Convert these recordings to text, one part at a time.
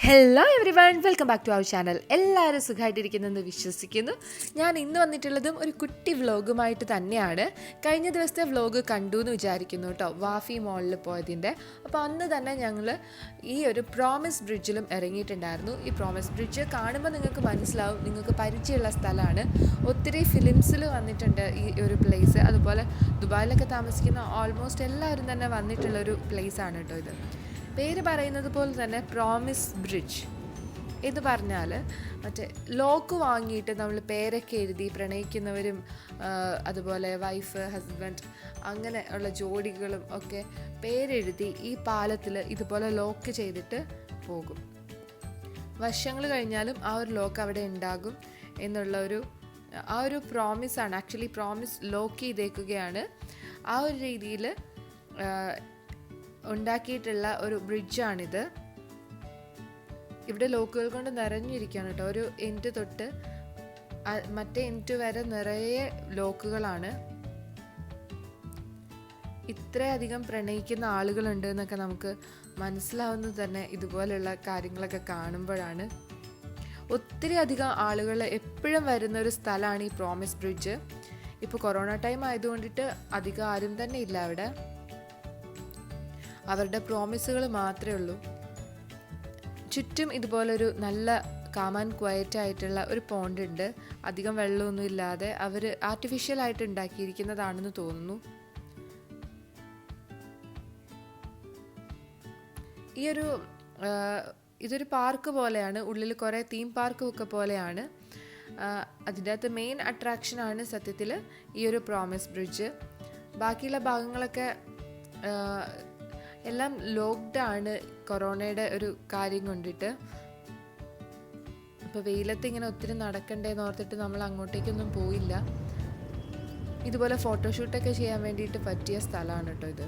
Hello everyone, welcome back to our channel. എല്ലാവരും സുഖമായിട്ടിരിക്കുന്നെന്ന് വിശ്വസിക്കുന്നു. ഞാൻ ഇന്ന് വന്നിട്ടുള്ളതും ഒരു കുട്ടി വ്ളോഗുമായിട്ട് തന്നെയാണ്. കഴിഞ്ഞ ദിവസത്തെ വ്ളോഗ് കണ്ടു എന്ന് വിചാരിക്കുന്നു കേട്ടോ, വാഫി മോളിൽ പോയതിൻ്റെ. അപ്പോൾ അന്ന് തന്നെ ഞങ്ങൾ ഈ ഒരു പ്രോമിസ് ബ്രിഡ്ജിലും ഇറങ്ങിയിട്ടുണ്ടായിരുന്നു. ഈ പ്രോമിസ് ബ്രിഡ്ജ് കാണുമ്പോൾ നിങ്ങൾക്ക് മനസ്സിലാവും, നിങ്ങൾക്ക് പരിചയമുള്ള സ്ഥലമാണ്. ഒത്തിരി ഫിലിംസിൽ വന്നിട്ടുണ്ട് ഈ ഒരു പ്ലേസ്. അതുപോലെ ദുബായിലൊക്കെ താമസിക്കുന്ന ഓൾമോസ്റ്റ് എല്ലാവരും തന്നെ വന്നിട്ടുള്ളൊരു പ്ലേസാണ് കേട്ടോ ഇത്. പേര് പറയുന്നത് പോലെ തന്നെ പ്രോമിസ് ബ്രിഡ്ജ് എന്ന് പറഞ്ഞാൽ മറ്റേ ലോക്ക് വാങ്ങിയിട്ട് നമ്മൾ പേരൊക്കെ എഴുതി പ്രണയിക്കുന്നവരും അതുപോലെ വൈഫ് ഹസ്ബൻഡ് അങ്ങനെ ഉള്ള ജോഡികളും ഒക്കെ പേരെഴുതി ഈ പാലത്തിൽ ഇതുപോലെ ലോക്ക് ചെയ്തിട്ട് പോകും. വർഷങ്ങൾ കഴിഞ്ഞാലും ആ ഒരു ലോക്ക് അവിടെ ഉണ്ടാകും എന്നുള്ള ആ ഒരു പ്രോമിസാണ്. ആക്ച്വലി പ്രോമിസ് ലോക്ക് ചെയ്തേക്കുകയാണ്. ആ ഒരു രീതിയിൽ ഉണ്ടാക്കിയിട്ടുള്ള ഒരു ബ്രിഡ്ജാണിത്. ഇവിടെ ലോക്കുകൾ കൊണ്ട് നിറഞ്ഞിരിക്കുകയാണ് കേട്ടോ. ഒരു എൻഡ് തൊട്ട് മറ്റേ എൻഡ് വരെ നിറയെ ലോക്കുകളാണ്. ഇത്രയധികം പ്രണയിക്കുന്ന ആളുകളുണ്ട് എന്നൊക്കെ നമുക്ക് മനസ്സിലാവുന്നത് തന്നെ ഇതുപോലെയുള്ള കാര്യങ്ങളൊക്കെ കാണുമ്പോഴാണ്. ഒത്തിരി അധികം ആളുകൾ എപ്പോഴും വരുന്ന ഒരു സ്ഥലമാണ് ഈ പ്രോമിസ് ബ്രിഡ്ജ്. ഇപ്പോൾ കൊറോണ ടൈം ആയതുകൊണ്ടിട്ട് അധികം ആരും തന്നെ ഇല്ല അവിടെ. അവരുടെ പ്രോമിസുകൾ മാത്രമേ ഉള്ളൂ. ചുറ്റും ഇതുപോലൊരു നല്ല കാം ആൻഡ് ക്വയറ്റ് ആയിട്ടുള്ള ഒരു പോണ്ട് ഉണ്ട്. അധികം വെള്ളമൊന്നും ഇല്ലാതെ അവർ ആർട്ടിഫിഷ്യലായിട്ട് ഉണ്ടാക്കിയിരിക്കുന്നതാണെന്ന് തോന്നുന്നു. ഇതൊരു പാർക്ക് പോലെയാണ്. ഉള്ളിൽ കുറേ തീം പാർക്കും ഒക്കെ പോലെയാണ്. അതിൻ്റെ അകത്ത് മെയിൻ അട്രാക്ഷനാണ് സത്യത്തിൽ ഈ ഒരു പ്രോമിസ് ബ്രിഡ്ജ്. ബാക്കിയുള്ള ഭാഗങ്ങളൊക്കെ എല്ലാം ലോക്ക്ഡാണ് കൊറോണയുടെ ഒരു കാര്യം കൊണ്ടിട്ട്. ഇപ്പോൾ വെയിലത്ത് ഇങ്ങനെ ഒത്തിരി നടക്കണ്ടേന്ന് ഓർത്തിട്ട് നമ്മൾ അങ്ങോട്ടേക്കൊന്നും പോയില്ല. ഇതുപോലെ ഫോട്ടോഷൂട്ടൊക്കെ ചെയ്യാൻ വേണ്ടിയിട്ട് പറ്റിയ സ്ഥലമാണ് കേട്ടോ ഇത്.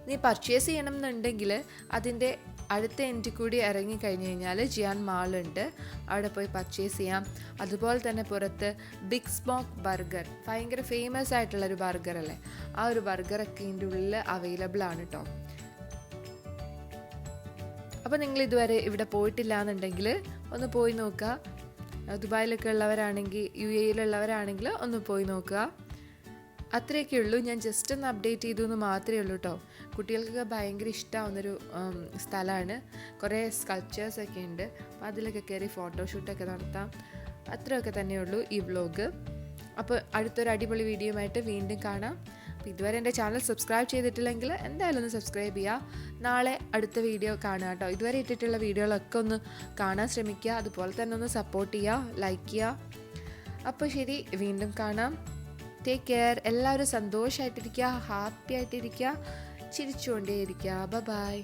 ഇനി പർച്ചേസ് ചെയ്യണം എന്നുണ്ടെങ്കിൽ അതിൻ്റെ അടുത്ത എൻഡിൽ കൂടി ഇറങ്ങിക്കഴിഞ്ഞ് കഴിഞ്ഞാൽ ജിയാൻ മാളുണ്ട്, അവിടെ പോയി പർച്ചേസ് ചെയ്യാം. അതുപോലെ തന്നെ പുറത്ത് ബിഗ് സ്മോക്ക് ബർഗർ, ഭയങ്കര ഫേമസ് ആയിട്ടുള്ളൊരു ബർഗർ അല്ലേ, ആ ഒരു ബർഗറൊക്കെ ഇതിൻ്റെ ഉള്ളിൽ അവൈലബിൾ ആണ് കേട്ടോ. അപ്പോൾ നിങ്ങൾ ഇതുവരെ ഇവിടെ പോയിട്ടില്ല എന്നുണ്ടെങ്കിൽ ഒന്ന് പോയി നോക്കുക. ദുബായിലൊക്കെ ഉള്ളവരാണെങ്കിൽ UAE-യിലുള്ളവരാണെങ്കിൽ ഒന്ന് പോയി നോക്കുക. അത്രയൊക്കെ ഉള്ളൂ. ഞാൻ ജസ്റ്റ് ഒന്ന് അപ്ഡേറ്റ് ചെയ്തു എന്ന് മാത്രമേ ഉള്ളൂ കേട്ടോ. കുട്ടികൾക്കൊക്കെ ഭയങ്കര ഇഷ്ടമാവുന്നൊരു സ്ഥലമാണ്. കുറേ സ്കൾപ്ചേഴ്സൊക്കെ ഉണ്ട്. അപ്പോൾ അതിലൊക്കെ കയറി ഫോട്ടോഷൂട്ടൊക്കെ നടത്താം. അത്രയൊക്കെ തന്നെയുള്ളൂ ഈ വ്ലോഗ്. അപ്പോൾ അടുത്തൊരു അടിപൊളി വീഡിയോയുമായിട്ട് വീണ്ടും കാണാം. അപ്പോൾ ഇതുവരെ എൻ്റെ ചാനൽ സബ്സ്ക്രൈബ് ചെയ്തിട്ടില്ലെങ്കിൽ എന്തായാലും ഒന്ന് സബ്സ്ക്രൈബ് ചെയ്യുക. നാളെ അടുത്ത വീഡിയോ കാണുക കേട്ടോ. ഇതുവരെ ഇട്ടിട്ടുള്ള വീഡിയോകളൊക്കെ ഒന്ന് കാണാൻ ശ്രമിക്കുക. അതുപോലെ തന്നെ ഒന്ന് സപ്പോർട്ട് ചെയ്യുക, ലൈക്ക് ചെയ്യുക. അപ്പോൾ ശരി, വീണ്ടും കാണാം. Take care. എല്ലാവരും സന്തോഷമായിട്ടിരിക്കുക, ഹാപ്പി ആയിട്ടിരിക്കുക, ചിരിച്ചുകൊണ്ടേയിരിക്കുക. ബൈ.